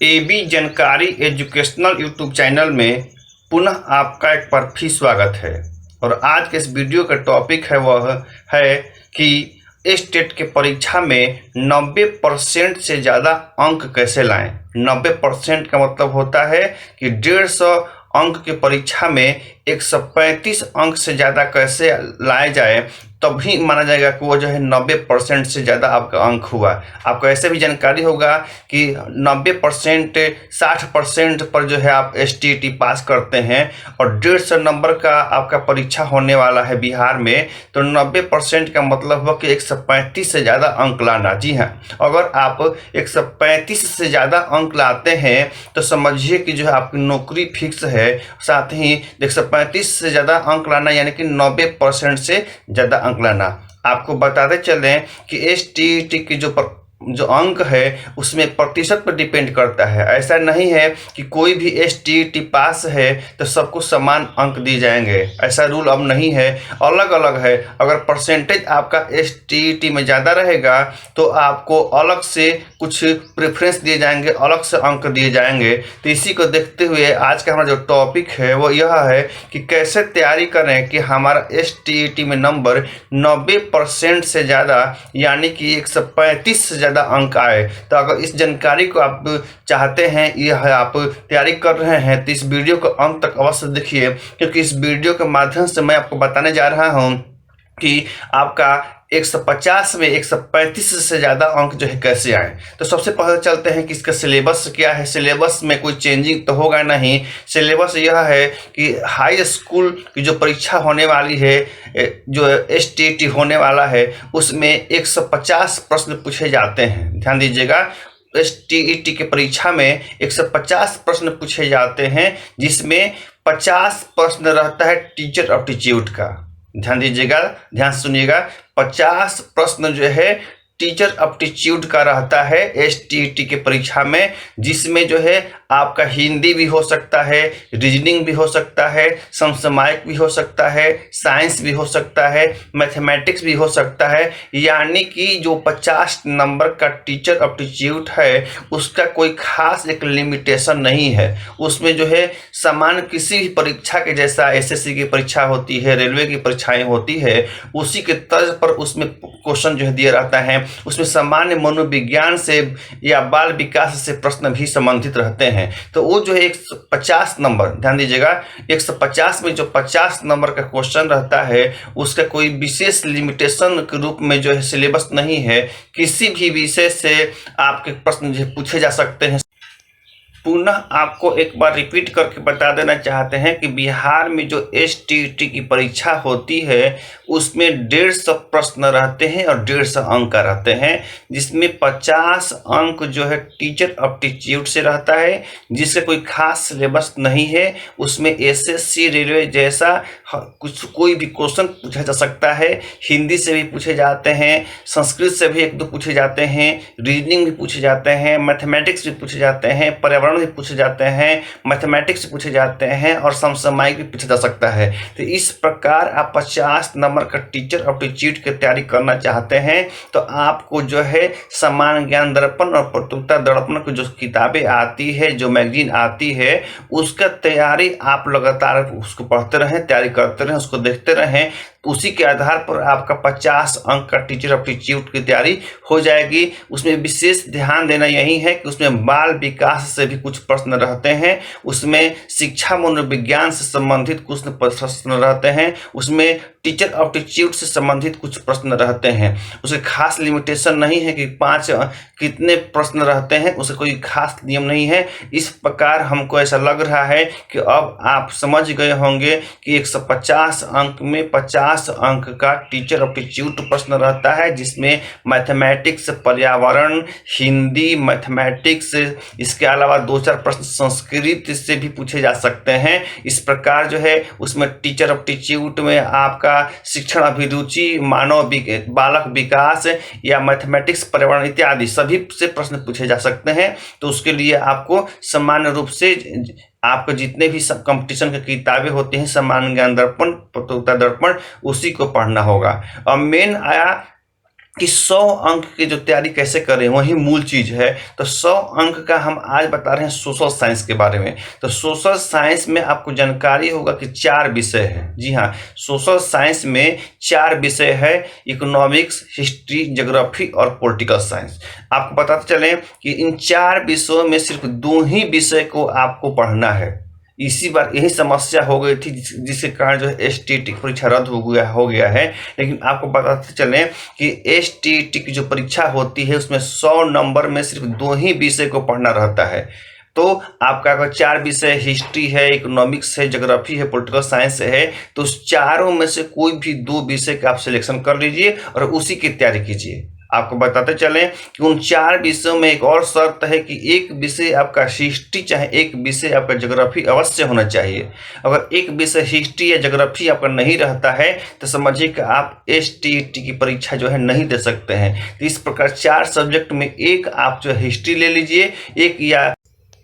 AB जानकारी educational YouTube channel में पुनः आपका एक बार फिर स्वागत है। और आज के इस वीडियो का टॉपिक है वह है कि स्टेट के परीक्षा में 90% से ज़्यादा अंक कैसे लाएं। 90% का मतलब होता है कि 150 अंक की परीक्षा में 135 अंक से ज़्यादा कैसे लाए जाए, तभी माना जाएगा कि वो जो है 90% से ज़्यादा आपका अंक हुआ। आपको ऐसे भी जानकारी होगा कि 90% 60% पर जो है आप STT पास करते हैं और 150 नंबर का आपका परीक्षा होने वाला है बिहार में, तो 90% का मतलब हुआ कि 135 से ज़्यादा अंक लाना। जी हाँ, अगर आप 135 से ज़्यादा अंक लाते हैं तो समझिए कि जो है आपकी नौकरी फिक्स है। साथ ही 135 से ज़्यादा अंक लाना यानी कि 90% से ज़्यादा अंक लाना। आपको बताते चलें कि STT की जो अंक है उसमें प्रतिशत पर डिपेंड करता है। ऐसा नहीं है कि कोई भी STT पास है तो सबको समान अंक दिए जाएंगे, ऐसा रूल अब नहीं है, अलग अलग है। अगर परसेंटेज आपका STT में ज़्यादा रहेगा तो आपको अलग से कुछ प्रेफरेंस दिए जाएंगे, अलग से अंक दिए जाएंगे। तो इसी को देखते हुए आज का हमारा जो टॉपिक है वो यह है कि कैसे तैयारी करें कि हमारा STT में नंबर 90% से ज़्यादा यानी कि 135 से ज़्यादा अंक आए। तो अगर इस जानकारी को आप चाहते हैं, यह आप तैयारी कर रहे हैं, तो इस वीडियो को अंत तक अवश्य देखिए, क्योंकि इस वीडियो के माध्यम से मैं आपको बताने जा रहा हूं कि आपका 150 में 135 से ज़्यादा अंक जो है कैसे आए। तो सबसे पहले चलते हैं कि इसका सिलेबस क्या है। सिलेबस में कोई चेंजिंग तो होगा नहीं। सिलेबस यह है कि हाई स्कूल की जो परीक्षा होने वाली है, जो STT होने वाला है, उसमें 150 प्रश्न पूछे जाते हैं। ध्यान दीजिएगा, STT की परीक्षा में 150 प्रश्न पूछे जाते हैं, जिसमें 50 प्रश्न रहता है टीचर एप्टीट्यूड का। ध्यान दीजिएगा, ध्यान सुनिएगा, 50 प्रश्न जो है टीचर एप्टीट्यूड का रहता है STT की परीक्षा में, जिसमें जो है आपका हिंदी भी हो सकता है, रीजनिंग भी हो सकता है, समसामयिक भी हो सकता है, साइंस भी हो सकता है, मैथमेटिक्स भी हो सकता है। यानी कि जो 50 नंबर का टीचर एप्टीट्यूड है उसका कोई खास एक लिमिटेशन नहीं है। उसमें जो है सामान्य किसी भी परीक्षा के जैसा SSC की परीक्षा होती है, रेलवे की परीक्षाएं होती है, उसी के तर्ज पर उसमें क्वेश्चन जो है दिया रहता है। उसमें सामान्य मनोविज्ञान से या बाल विकास से प्रश्न भी संबंधित रहते हैं। तो वो जो है 150 नंबर, ध्यान दीजिएगा, 150 में जो 50 नंबर का क्वेश्चन रहता है उसका कोई विशेष लिमिटेशन के रूप में जो है सिलेबस नहीं है। किसी भी विषय से आपके प्रश्न जो पूछे जा सकते हैं। पुनः आपको एक बार रिपीट करके बता देना चाहते हैं कि बिहार में जो STT की परीक्षा होती है उसमें 150 प्रश्न रहते हैं और 150 अंक रहते हैं, जिसमें 50 अंक जो है टीचर एप्टीट्यूड से रहता है, जिसका कोई खास सिलेबस नहीं है। उसमें SSC रेलवे जैसा कुछ कोई भी क्वेश्चन पूछा जा सकता है। हिंदी से भी पूछे जाते हैं, संस्कृत से भी 1-2 पूछे जाते हैं, रीजनिंग भी पूछे जाते हैं, मैथमेटिक्स भी पूछे जाते हैं, पर्यावरण भी पूछे जाते हैं, मैथमेटिक्स पूछे जाते हैं और समसामयिक भी पूछा जा सकता है। तो इस प्रकार आप 50 नंबर का टीचर एप्टीट्यूड की तैयारी करना चाहते हैं तो आपको जो है सामान्य ज्ञान दर्पण और प्रतियोगिता दर्पण की जो किताबें आती है, जो मैगजीन आती है, उसका तैयारी आप लगातार उसको पढ़ते रहें, तैयारी करते रहें, उसको देखते रहें। उसी के आधार पर आपका 50 अंक का टीचर एप्टीट्यूड की तैयारी हो जाएगी। उसमें विशेष ध्यान देना यही है कि उसमें बाल विकास से भी कुछ प्रश्न रहते हैं, उसमें शिक्षा मनोविज्ञान से संबंधित कुछ प्रश्न रहते हैं, उसमें टीचर एप्टीट्यूड से संबंधित कुछ प्रश्न रहते हैं। उसे खास लिमिटेशन नहीं है कि 5 कितने प्रश्न रहते हैं, उसे कोई खास नियम नहीं है। इस प्रकार हमको ऐसा लग रहा है कि अब आप समझ गए होंगे कि 150 अंक में 50 अंक का टीचर एप्टीट्यूड प्रश्न रहता है, जिसमें मैथमेटिक्स, पर्यावरण, हिंदी, मैथमेटिक्स, इसके अलावा 2-4 प्रश्न संस्कृत से भी पूछे जा सकते हैं। इस प्रकार जो है उसमें टीचर एप्टीट्यूड में आपका शिक्षण अभिरुचि, मानव बालक विकास या मैथमेटिक्स, पर्यावरण इत्यादि सभी से प्रश्न पूछे जा सकते हैं। तो उसके लिए आपको सामान्य रूप से आपको जितने भी सब कंपटीशन की किताबें होती हैं, सामान्य ज्ञान दर्पण, प्रतियोगिता दर्पण, उसी को पढ़ना होगा। और मेन आया कि 100 अंक की जो तैयारी कैसे करें, वही मूल चीज़ है। तो 100 अंक का हम आज बता रहे हैं सोशल साइंस के बारे में। तो सोशल साइंस में आपको जानकारी होगा कि 4 विषय हैं। जी हाँ, सोशल साइंस में 4 विषय है, इकोनॉमिक्स, हिस्ट्री, ज्योग्राफी और पॉलिटिकल साइंस। आपको बताते चलें कि इन 4 विषयों में सिर्फ 2 ही विषय को आपको पढ़ना है। इसी बार यही समस्या हो गई थी जिसके कारण जो है एसटीईटी परीक्षा रद्द हो गया है। लेकिन आपको बताते चलें कि एसटीईटी की जो परीक्षा होती है उसमें 100 नंबर में सिर्फ 2 ही विषय को पढ़ना रहता है। तो आपका अगर 4 विषय हिस्ट्री है, इकोनॉमिक्स है, ज्योग्राफी है, पॉलिटिकल साइंस है, तो उस चारों में से कोई भी 2 विषय का आप सिलेक्शन कर लीजिए और उसी की तैयारी कीजिए। आपको बताते चलें कि उन 4 विषयों में एक और शर्त है कि एक विषय आपका हिस्ट्री चाहे एक विषय आपका ज्योग्राफी अवश्य होना चाहिए। अगर एक विषय हिस्ट्री या ज्योग्राफी आपका नहीं रहता है तो समझिए कि आप एसटीईटी की परीक्षा जो है नहीं दे सकते हैं। तो इस प्रकार 4 सब्जेक्ट में एक आप जो हिस्ट्री ले लीजिए, एक या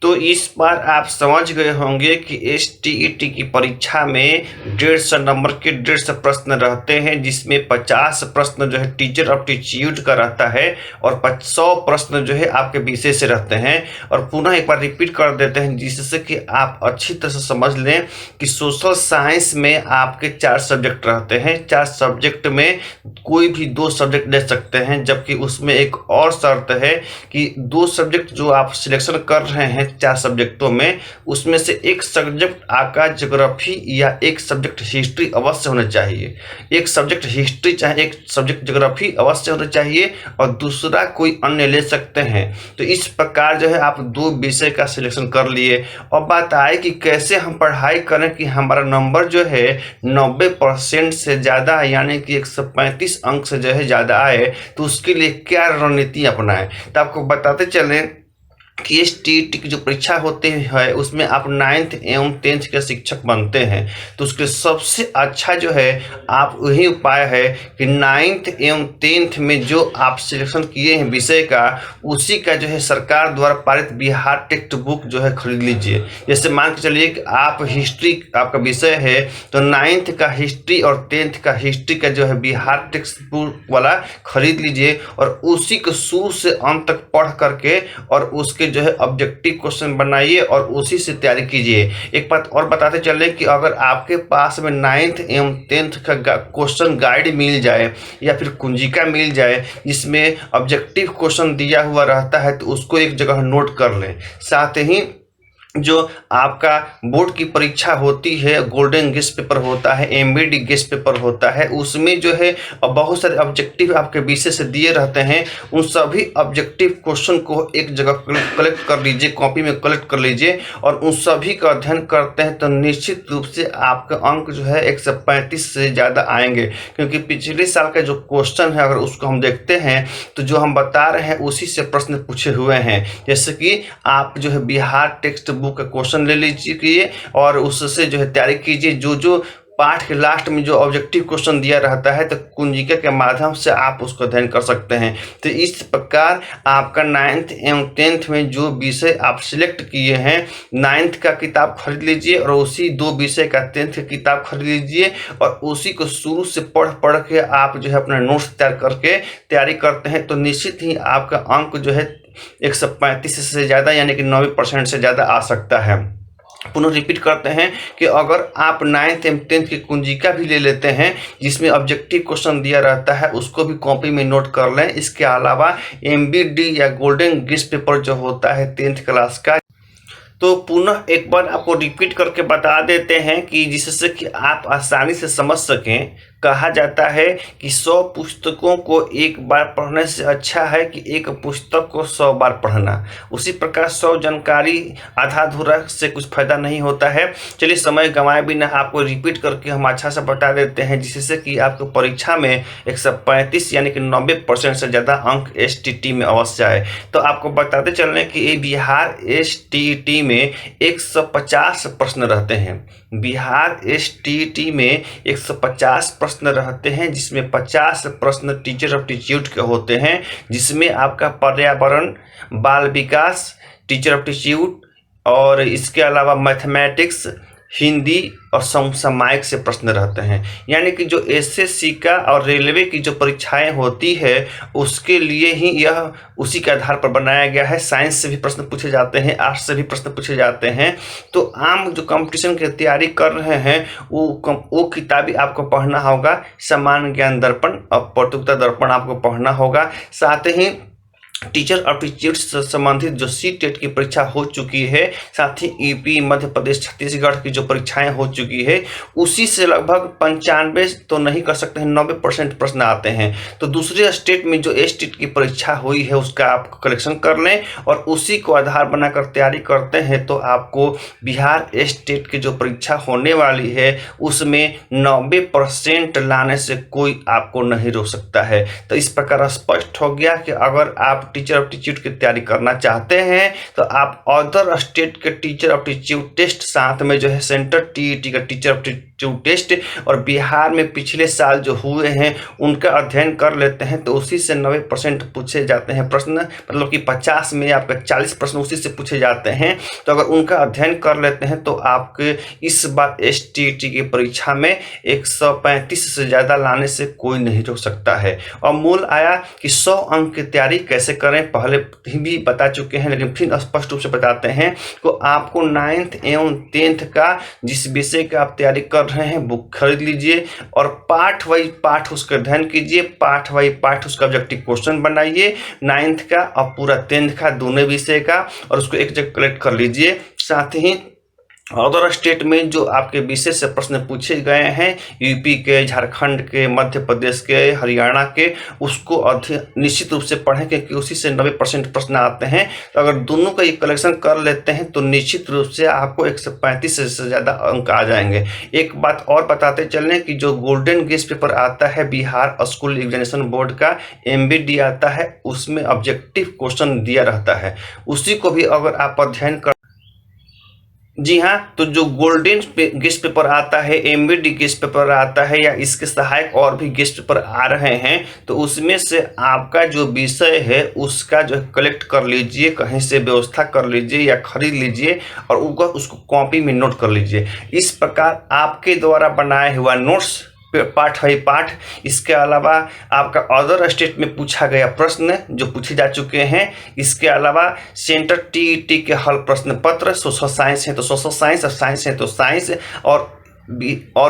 तो इस बार आप समझ गए होंगे कि एसटीईटी की परीक्षा में 150 नंबर के 150 प्रश्न रहते हैं, जिसमें 50 प्रश्न जो है टीचर एप्टीट्यूड का रहता है और 100 प्रश्न जो है आपके विषय से रहते हैं। और पुनः एक बार रिपीट कर देते हैं जिससे कि आप अच्छी तरह से समझ लें कि सोशल साइंस में आपके 4 सब्जेक्ट रहते हैं। 4 सब्जेक्ट में कोई भी 2 सब्जेक्ट ले सकते हैं, जबकि उसमें एक और शर्त है कि 2 सब्जेक्ट जो आप सिलेक्शन कर रहे हैं 4 सब्जेक्टों में, उसमें से एक सब्जेक्ट आपका ज्योग्राफी या एक सब्जेक्ट हिस्ट्री अवश्य होना चाहिए। एक सब्जेक्ट हिस्ट्री चाहे एक सब्जेक्ट ज्योग्राफी अवश्य होना चाहिए और दूसरा कोई अन्य ले सकते हैं। तो इस प्रकार जो है आप 2 विषय का सिलेक्शन कर लिए। और बात आए कि कैसे हम पढ़ाई करें कि हमारा नंबर जो है 90% से ज़्यादा यानी कि 135 अंक से जो है ज़्यादा आए, तो उसके लिए क्या रणनीति अपनाएं। तो आपको बताते चलें कि एसटीईटी की जो परीक्षा होती है उसमें आप 9th एवं 10th के शिक्षक बनते हैं। तो उसके सबसे अच्छा जो है आप वही उपाय है कि 9th एवं 10th में जो आप सिलेक्शन किए हैं विषय का, उसी का जो है सरकार द्वारा पारित बिहार टेक्स्ट बुक जो है खरीद लीजिए। जैसे मान के चलिए कि आप हिस्ट्री आपका विषय है तो 9th का हिस्ट्री और 10th का हिस्ट्री का जो है बिहार टेक्स्ट बुक वाला खरीद लीजिए और उसी को शुरू से अंत तक पढ़ करके और उसके जो है ऑब्जेक्टिव क्वेश्चन बनाइए और उसी से तैयारी कीजिए। एक बात और बताते चले कि अगर आपके पास में 9th एवं 10th का क्वेश्चन गाइड मिल जाए या फिर कुंजिका मिल जाए जिसमें ऑब्जेक्टिव क्वेश्चन दिया हुआ रहता है, तो उसको एक जगह नोट कर लें। साथ ही जो आपका बोर्ड की परीक्षा होती है, गोल्डन गेस्ट पेपर होता है, एमबीडी गेस्ट पेपर होता है, उसमें जो है बहुत सारे ऑब्जेक्टिव आपके विषय से दिए रहते हैं। उन सभी ऑब्जेक्टिव क्वेश्चन को एक जगह कलेक्ट कर लीजिए, कॉपी में कलेक्ट कर लीजिए और उन सभी का अध्ययन करते हैं तो निश्चित रूप से आपका अंक जो है 135 से ज़्यादा आएंगे। क्योंकि पिछले साल का जो क्वेश्चन है अगर उसको हम देखते हैं तो जो हम बता रहे हैं उसी से प्रश्न पूछे हुए हैं। जैसे कि आप जो है बिहार टेक्स्ट बुक का क्वेश्चन ले लीजिए और उससे जो है तैयारी कीजिए। जो पाठ के लास्ट में जो ऑब्जेक्टिव क्वेश्चन दिया रहता है तो कुंजिका के माध्यम से आप उसको अध्ययन कर सकते हैं। तो इस प्रकार आपका 9th एवं 10th में जो विषय आप सिलेक्ट किए हैं, 9th का किताब खरीद लीजिए और उसी 2 विषय का 10th की किताब खरीद लीजिए और उसी को शुरू से पढ़ के आप जो है अपना नोट्स तैयार करके तैयारी करते हैं तो निश्चित ही आपका अंक जो है 135 से ज़्यादा यानी कि 90% से ज़्यादा आ सकता है। पुनः रिपीट करते हैं कि अगर आप 9th एवं 10th की कुंजिका भी ले लेते हैं जिसमें ऑब्जेक्टिव क्वेश्चन दिया रहता है, उसको भी कॉपी में नोट कर लें। इसके अलावा एमबीडी या गोल्डन गेस्ट पेपर जो होता है 10th क्लास का, तो पुनः एक बार आपको रिपीट करके बता देते हैं कि जिससे कि आप आसानी से समझ सकें। कहा जाता है कि 100 पुस्तकों को एक बार पढ़ने से अच्छा है कि एक पुस्तक को 100 बार पढ़ना। उसी प्रकार 100 जानकारी आधा अधूरा से कुछ फायदा नहीं होता है। चलिए समय गंवाए बिना आपको रिपीट करके हम अच्छा से बता देते हैं जिससे कि आपको परीक्षा में 135 यानी कि 90% से ज़्यादा अंक एसटीईटी में अवश्य आए। तो आपको बताते चल रहे हैं कि ये बिहार एसटीईटी में 150 प्रश्न रहते हैं। बिहार एसटीईटी में 150 प्रश्न रहते हैं जिसमें 50 प्रश्न टीचर एप्टीट्यूड के होते हैं, जिसमें आपका पर्यावरण, बाल विकास, टीचर एप्टीट्यूड और इसके अलावा मैथमेटिक्स, हिंदी और समसामयिक से प्रश्न रहते हैं। यानी कि जो एसएससी का और रेलवे की जो परीक्षाएं होती है उसके लिए ही यह उसी के आधार पर बनाया गया है। साइंस से भी प्रश्न पूछे जाते हैं, आर्ट्स से भी प्रश्न पूछे जाते हैं। तो आम जो कंपटीशन की तैयारी कर रहे हैं वो किताबें आपको पढ़ना होगा। सामान्य ज्ञान दर्पण और प्रतियोगिता दर्पण आपको पढ़ना होगा। साथ ही टीचर एप्टीट्यूड से संबंधित जो सीटेट की परीक्षा हो चुकी है, साथ ही यूपी, मध्य प्रदेश, छत्तीसगढ़ की जो परीक्षाएं हो चुकी है उसी से लगभग 95 तो नहीं कर सकते हैं, 90% प्रश्न आते हैं। तो दूसरे स्टेट में जो स्टेट की परीक्षा हुई है उसका आप कलेक्शन कर लें और उसी को आधार बनाकर तैयारी करते हैं तो आपको बिहार स्टेट की जो परीक्षा होने वाली है उसमें 90% लाने से कोई आपको नहीं रोक सकता है। तो इस प्रकार स्पष्ट हो गया कि अगर आप टीचर एप्टीट्यूड की तैयारी करना चाहते हैं तो आप अदर स्टेट के टीचर एप्टीट्यूड टेस्ट, साथ में जो है सेंटर टीईटी का टीचर एप्टीट्यूड टेस्ट और बिहार में पिछले साल जो हुए हैं उनका अध्ययन कर लेते हैं तो उसी से 90% पूछे जाते हैं प्रश्न। मतलब कि 50 में आपका 40 प्रश्न उसी से पूछे जाते हैं। तो अगर उनका अध्ययन कर लेते हैं तो आपके इस बार एसटीईटी की परीक्षा में 135 से ज़्यादा लाने से कोई नहीं रोक सकता है। और मूल आया कि 100 अंक की तैयारी कैसे करें, पहले भी बता चुके हैं लेकिन फिर स्पष्ट रूप से बताते हैं। तो आपको 9th एवं 10th का जिस विषय का आप तैयारी कर रहे हैं बुक खरीद लीजिए और पाठ वाइज पाठ उसका अध्ययन कीजिए, पाठ वाइज पाठ उसका ऑब्जेक्टिव क्वेश्चन बनाइए 9th का और पूरा 10th का दोनों विषय का, और उसको एक जगह कलेक्ट कर लीजिए। साथ ही अदर स्टेट में जो आपके विषय से प्रश्न पूछे गए हैं यूपी के, झारखंड के, मध्य प्रदेश के, हरियाणा के, उसको निश्चित रूप से पढ़ें क्योंकि उसी से 90% प्रश्न आते हैं। तो अगर दोनों का ये कलेक्शन कर लेते हैं तो निश्चित रूप से आपको 135 से ज़्यादा अंक आ जाएंगे। एक बात और बताते चलें कि जो गोल्डन गेस्ट पेपर आता है बिहार स्कूल एग्जामिनेशन बोर्ड का, MBD आता है, उसमें ऑब्जेक्टिव क्वेश्चन दिया रहता है, उसी को भी अगर आप अध्ययन कर, जी हाँ, तो जो गोल्डन गेस्ट पेपर आता है, MBD गेस्ट पेपर आता है या इसके सहायक और भी गेस्ट पेपर आ रहे हैं तो उसमें से आपका जो विषय है उसका जो कलेक्ट कर लीजिए, कहीं से व्यवस्था कर लीजिए या खरीद लीजिए और उसको कॉपी में नोट कर लीजिए। इस प्रकार आपके द्वारा बनाया हुआ नोट्स पाठ है पाठ, इसके अलावा आपका अदर स्टेट में पूछा गया प्रश्न जो पूछे जा चुके हैं, इसके अलावा सेंटर टीईटी के हल प्रश्न पत्र, सोशल साइंस है तो सोशल साइंस और साइंस है तो साइंस, और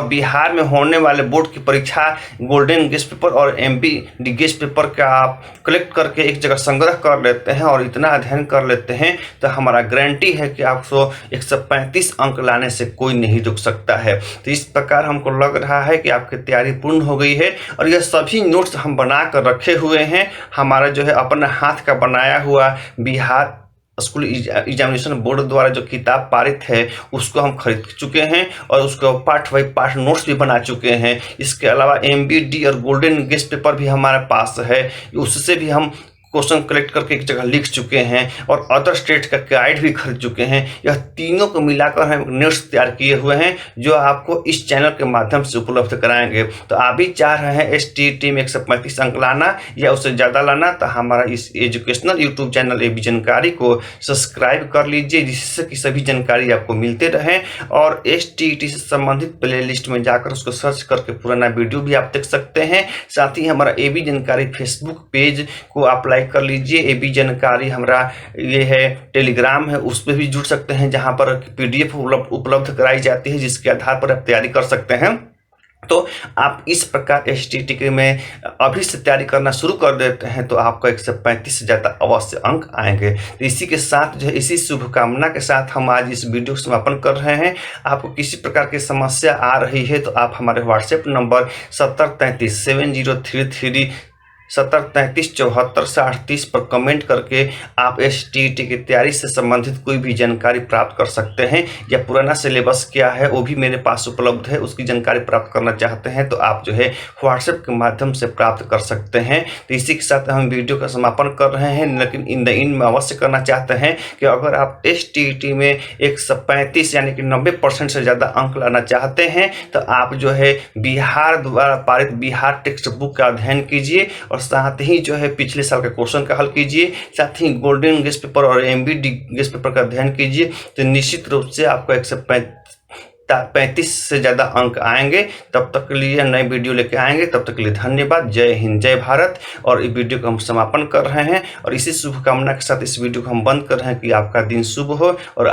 बिहार में होने वाले बोर्ड की परीक्षा गोल्डन गेस्ट पेपर और MBD गेस्ट पेपर का आप कलेक्ट करके एक जगह संग्रह कर लेते हैं और इतना अध्ययन कर लेते हैं तो हमारा गारंटी है कि आपको 135 अंक लाने से कोई नहीं रुक सकता है। तो इस प्रकार हमको लग रहा है कि आपकी तैयारी पूर्ण हो गई है और यह सभी नोट्स हम बना कर रखे हुए हैं। हमारा जो है अपना हाथ का बनाया हुआ बिहार स्कूल एग्जामिनेशन बोर्ड द्वारा जो किताब पारित है उसको हम खरीद चुके हैं और उसको पाठ वाइज पाठ नोट्स भी बना चुके हैं। इसके अलावा MBD और गोल्डन गेस्ट पेपर भी हमारे पास है, उससे भी हम क्वेश्चन कलेक्ट करके एक जगह लिख चुके हैं और अदर स्टेट का गाइड भी खरीद चुके हैं। यह तीनों को मिलाकर हम नोट्स तैयार किए हुए हैं जो आपको इस चैनल के माध्यम से उपलब्ध कराएंगे। तो आप भी चाह रहे हैं STET में 135 अंक लाना या उससे ज़्यादा लाना तो हमारा इस एजुकेशनल यूट्यूब चैनल AB जानकारी को सब्सक्राइब कर लीजिए जिससे कि सभी जानकारी आपको मिलते रहें। और STET से संबंधित प्ले लिस्ट में जाकर उसको सर्च करके पुराना वीडियो भी आप देख सकते हैं। साथ ही हमारा AB जानकारी फेसबुक पेज को आप लाइक कर लीजिए। AB जानकारी हमारा ये है टेलीग्राम है, उस पर भी जुड़ सकते हैं जहां पर PDF उपलब्ध कराई जाती है जिसके आधार पर आप तैयारी कर सकते हैं। तो आप इस प्रकार STET में अभी से तैयारी करना शुरू कर देते हैं तो आपका 135 से ज़्यादा अवश्य अंक आएंगे। तो इसी के साथ जो है इसी शुभकामना के साथ हम आज इस वीडियो को समापन कर रहे हैं। आपको किसी प्रकार की समस्या आ रही है तो आप हमारे WhatsApp नंबर 70337033 7033746038 पर कमेंट करके आप STET की तैयारी से संबंधित कोई भी जानकारी प्राप्त कर सकते हैं या पुराना सिलेबस क्या है वो भी मेरे पास उपलब्ध है, उसकी जानकारी प्राप्त करना चाहते हैं तो आप जो है WhatsApp के माध्यम से प्राप्त कर सकते हैं। तो इसी के साथ हम वीडियो का समापन कर रहे हैं, लेकिन इन द एंड में अवश्य करना चाहते हैं कि अगर आप STET में 135 यानी कि 90% से ज़्यादा अंक लाना चाहते हैं तो आप जो है बिहार द्वारा पारित बिहार टेक्स्ट बुक का अध्ययन कीजिए और साथ ही जो है पिछले साल का क्वेश्चन का हल कीजिए, साथ ही गोल्डन गेस्ट पेपर और MBD गेस्ट पेपर का अध्ययन कीजिए। तो निश्चित रूप से आपको 145 35 से ज़्यादा अंक आएंगे। तब तक के लिए नए वीडियो लेके आएंगे, तब तक के लिए धन्यवाद। जय हिंद, जय भारत। और इस वीडियो को हम समापन कर रहे हैं और इसी शुभकामना के साथ इस वीडियो को हम बंद कर रहे हैं कि आपका दिन शुभ हो और